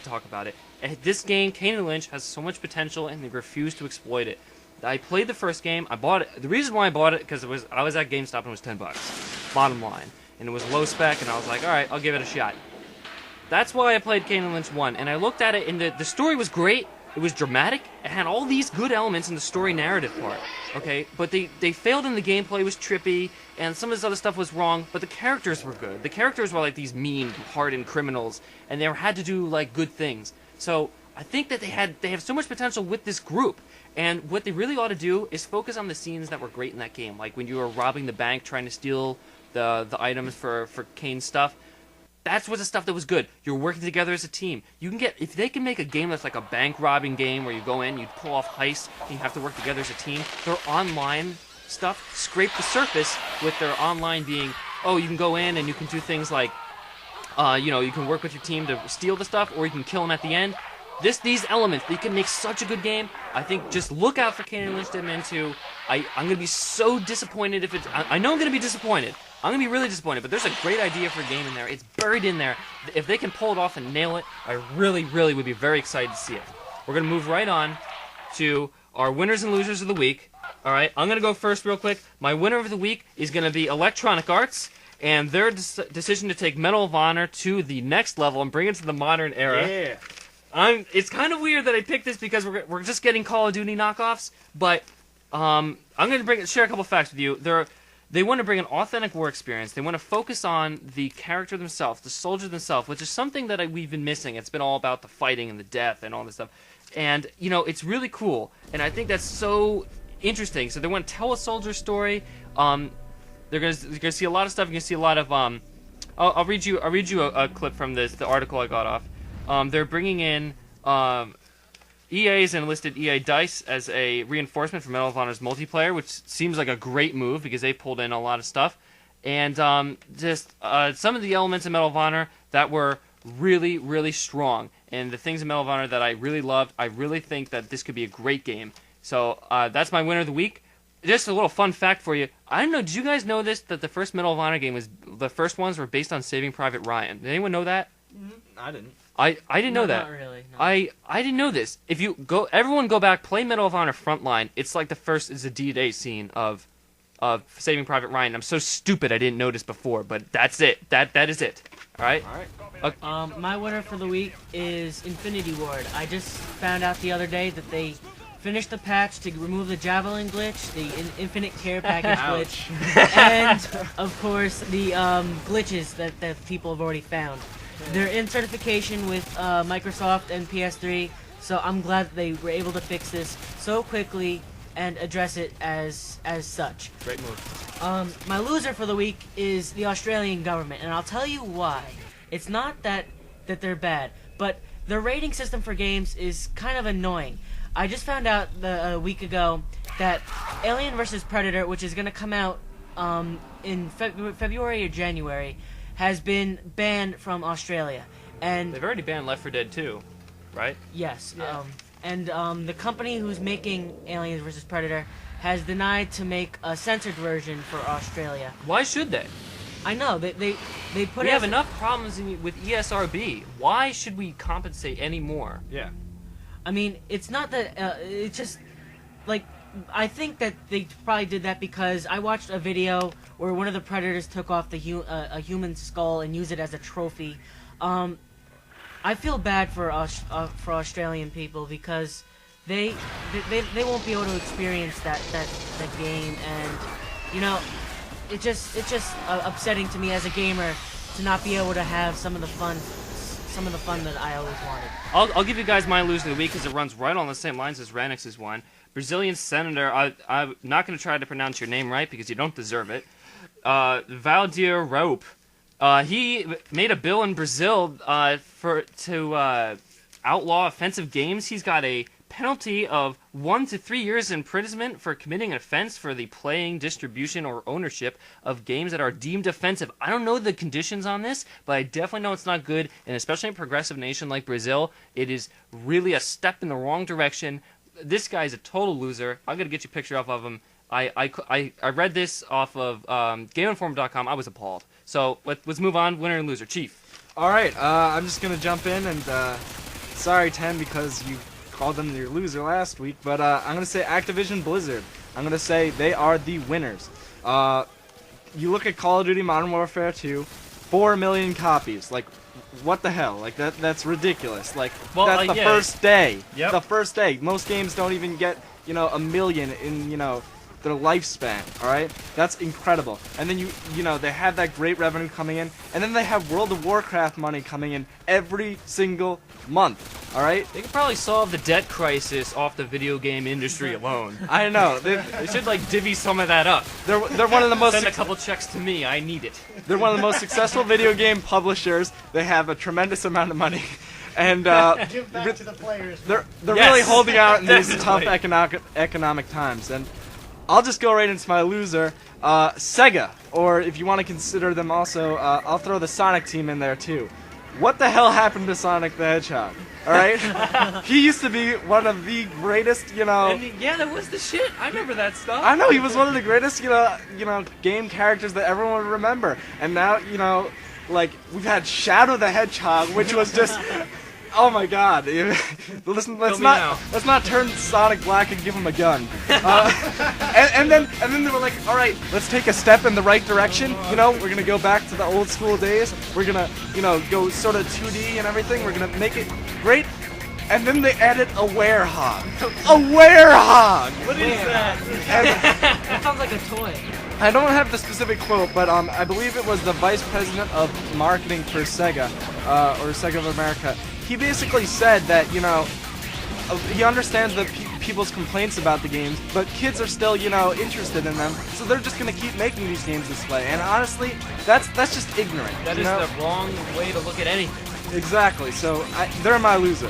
talk about it. This game, Kane and Lynch, has so much potential, and they refuse to exploit it. I played the first game. I bought it. The reason why I bought it because I was at GameStop and it was $10, bottom line, and it was low spec, and I was like, all right, I'll give it a shot. That's why I played Kane and Lynch 1, and I looked at it, and the story was great. It was dramatic. It had all these good elements in the story narrative part, okay? But they failed in the gameplay. Was trippy, and some of this other stuff was wrong, but the characters were good. The characters were like these mean, hardened criminals, and they had to do like good things. So I think that they have so much potential with this group, and what they really ought to do is focus on the scenes that were great in that game, like when you were robbing the bank, trying to steal the items for Kane's stuff. That's what the stuff that was good. You're working together as a team. You can if they can make a game that's like a bank robbing game where you go in, you pull off heists, and you have to work together as a team. Their online stuff scrape the surface with their online being, oh, you can go in and you can do things like, you can work with your team to steal the stuff, or you can kill them at the end. These elements, they can make such a good game. I think just look out for Kane and Lynch Deadman 2. I'm going to be so disappointed if it's... I know I'm going to be disappointed. I'm going to be really disappointed, but there's a great idea for a game in there. It's buried in there. If they can pull it off and nail it, I really, really would be very excited to see it. We're going to move right on to our winners and losers of the week. All right, I'm going to go first real quick. My winner of the week is going to be Electronic Arts and their decision to take Medal of Honor to the next level and bring it to the modern era. Yeah. It's kind of weird that I picked this because we're just getting Call of Duty knockoffs, but I'm going to share a couple facts with you. They want to bring an authentic war experience. They want to focus on the character themselves, the soldier themselves, which is something that we've been missing. It's been all about the fighting and the death and all this stuff. And, it's really cool, and I think that's so interesting. So they want to tell a soldier story. You're going to see a lot of stuff. You're going to see a lot of... I'll read you a clip from the article I got off. They're bringing in... EA's enlisted EA Dice as a reinforcement for Medal of Honor's multiplayer, which seems like a great move because they pulled in a lot of stuff. And some of the elements in Medal of Honor that were really, really strong. And the things in Medal of Honor that I really loved, I really think that this could be a great game. So that's my winner of the week. Just a little fun fact for you. I don't know, did you guys know this, that the first Medal of Honor game the first ones were based on Saving Private Ryan? Did anyone know that? I didn't. I didn't know that. Not really. No. I didn't know this. If you everyone go back, play Medal of Honor Frontline. It's like it's a D-Day scene of Saving Private Ryan. I'm so stupid I didn't notice before, but that's it. That is it. All right. My winner for the week is Infinity Ward. I just found out the other day that they finished the patch to remove the Javelin glitch, the Infinite Care Package glitch, and of course the glitches that people have already found. They're in certification with Microsoft and PS3, so I'm glad that they were able to fix this so quickly and address it as such. Great move. My loser for the week is the Australian government, and I'll tell you why. It's not that they're bad, but their rating system for games is kind of annoying. I just found out a week ago that Alien vs. Predator, which is going to come out in February or January, has been banned from Australia, and they've already banned Left 4 Dead 2, right? Yes. Yeah. The company who's making Aliens vs. Predator has denied to make a censored version for Australia. Why should they? I know they put. We have enough problems with ESRB. Why should we compensate any more? Yeah. I mean, it's not that. It's just like. I think that they probably did that because I watched a video where one of the predators took off a human skull and used it as a trophy. I feel bad for Australian people because they won't be able to experience that game, and it's just upsetting to me as a gamer to not be able to have some of the fun that I always wanted. I'll give you guys my loser of the week because it runs right on the same lines as Ranix's one. Brazilian senator, I'm not going to try to pronounce your name right because you don't deserve it. Valdir Rope. He made a bill in Brazil to outlaw offensive games. He's got a penalty of 1 to 3 years imprisonment for committing an offense for the playing, distribution, or ownership of games that are deemed offensive. I don't know the conditions on this, but I definitely know it's not good, and especially in a progressive nation like Brazil, it is really a step in the wrong direction. This guy's a total loser. I'm going to get you a picture of him. I read this off of GameInform.com. I was appalled. So let's move on. Winner and loser. Chief. All right. I'm just going to jump in and sorry, 10, because you called them your loser last week, but I'm going to say Activision Blizzard. I'm going to say they are the winners. You look at Call of Duty Modern Warfare 2, 4 million copies. Like, what the hell? Like, that's ridiculous. Like, that's the first day. Yep. The first day. Most games don't even get, a million in, their lifespan, alright? That's incredible. And then they have that great revenue coming in, and then they have World of Warcraft money coming in every single month, alright? They could probably solve the debt crisis off the video game industry alone. I know. They should divvy some of that up. They're one of the most Send a couple checks to me. I need it. They're one of the most successful video game publishers. They have a tremendous amount of money. And give back to the players. They're Yes. really holding out in these tough Definitely. economic times. And I'll just go right into my loser, Sega, or if you want to consider them also, I'll throw the Sonic team in there too. What the hell happened to Sonic the Hedgehog? All right, he used to be one of the greatest, And yeah, that was the shit. I remember that stuff. I know he was one of the greatest, game characters that everyone would remember. And now, we've had Shadow the Hedgehog, which was just. Oh my God! Let's not turn Sonic black and give him a gun. And then they were like, all right, let's take a step in the right direction. We're gonna go back to the old school days. We're gonna go sort of 2D and everything. We're gonna make it great. And then they added a werehog. A werehog. What is that? That sounds like a toy. I don't have the specific quote, but I believe it was the vice president of marketing for Sega, or Sega of America. He basically said that, he understands the people's complaints about the games, but kids are still, interested in them, so they're just going to keep making these games this way. And honestly, that's just ignorant. That is the wrong way to look at anything. Exactly, so they're my loser.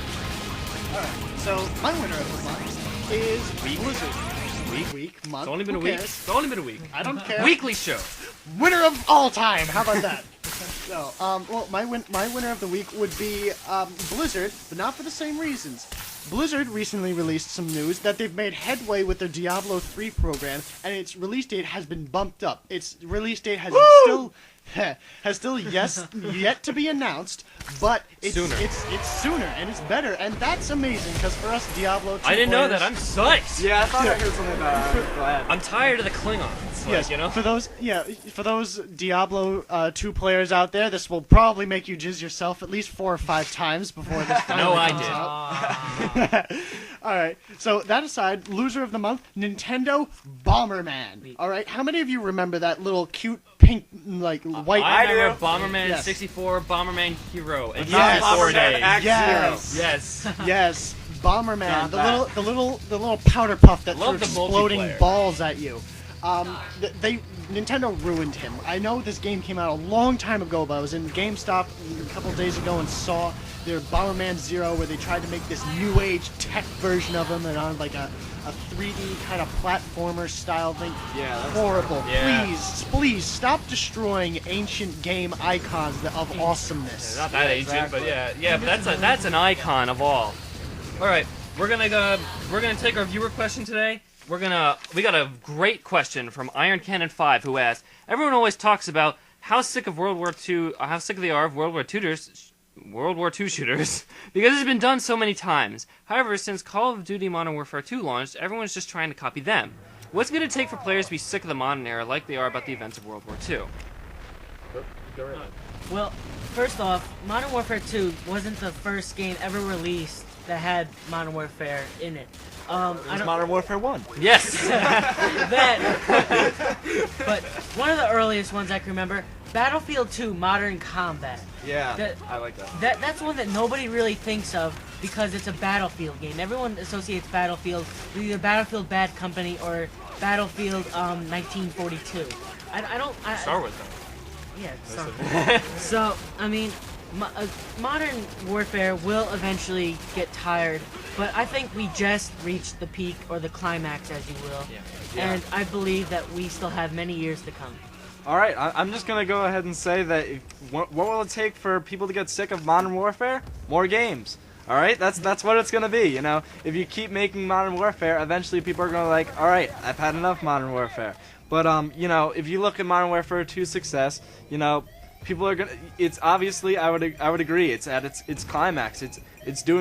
Alright, so my winner of the month is Blizzard. Month. It's only been Who a week. cares? It's only been a week. I don't care. Weekly show. Winner of all time. How about that? So, well, my winner of the week would be Blizzard, but not for the same reasons. Blizzard recently released some news that they've made headway with their Diablo 3 program, and its release date has been bumped up. Its release date has still yet to be announced, but it's sooner and it's better, and that's amazing because for us Diablo 2 I didn't know players- that. I'm psyched. Yeah, I thought I heard something about it. I'm glad. I'm tired of the Klingons. Yes, Like, for those Diablo 2 players out there, this will probably make you jizz yourself at least 4 or 5 times before this finally No, I comes did. out. All right. So that aside, loser of the month, Nintendo Bomberman. All right. How many of you remember that little cute pink white? I do. remember Bomberman Yes. 64, Bomberman Hero, and Yes. 64 Bomberman days. Act Yes. Yes. Yes, Bomberman. Got The little powder puff that Love threw the exploding multiplayer. balls at you. Nintendo ruined him. I know this game came out a long time ago, but I was in GameStop a couple days ago and saw their Bomberman Zero, where they tried to make this new age tech version of him and on like a 3D kind of platformer style thing. Yeah, that's Horrible. Yeah. Please stop destroying ancient game icons of awesomeness. Not that ancient, Exactly. but yeah. But that's an icon of all. All right, we're gonna take our viewer question today. We got a great question from Iron Cannon 5 who asked, everyone always talks about how sick of World War II, how sick they are of World War II shooters, because it's been done so many times. However, since Call of Duty Modern Warfare 2 launched, everyone's just trying to copy them. What's it going to take for players to be sick of the modern era like they are about the events of World War II? Well, first off, Modern Warfare 2 wasn't the first game ever released that had Modern Warfare in it. It was Modern Warfare 1. Yes! But one of the earliest ones I can remember, Battlefield 2 Modern Combat. Yeah, I like that. That's one that nobody really thinks of because it's a Battlefield game. Everyone associates Battlefield with either Battlefield Bad Company or Battlefield 1942. I don't. Star Wars, though. Yeah, Star Wars. So, I mean, Modern Warfare will eventually get tired, but I think we just reached the peak or the climax, as you will. Yeah. And I believe that we still have many years to come. All right, I'm just gonna go ahead and say that what will it take for people to get sick of Modern Warfare? More games. All right, that's what it's gonna be. If you keep making Modern Warfare, eventually people are gonna like, all right, I've had enough Modern Warfare. But if you look at Modern Warfare 2's success, people are gonna. It's obviously I would agree. It's at its climax. It's doing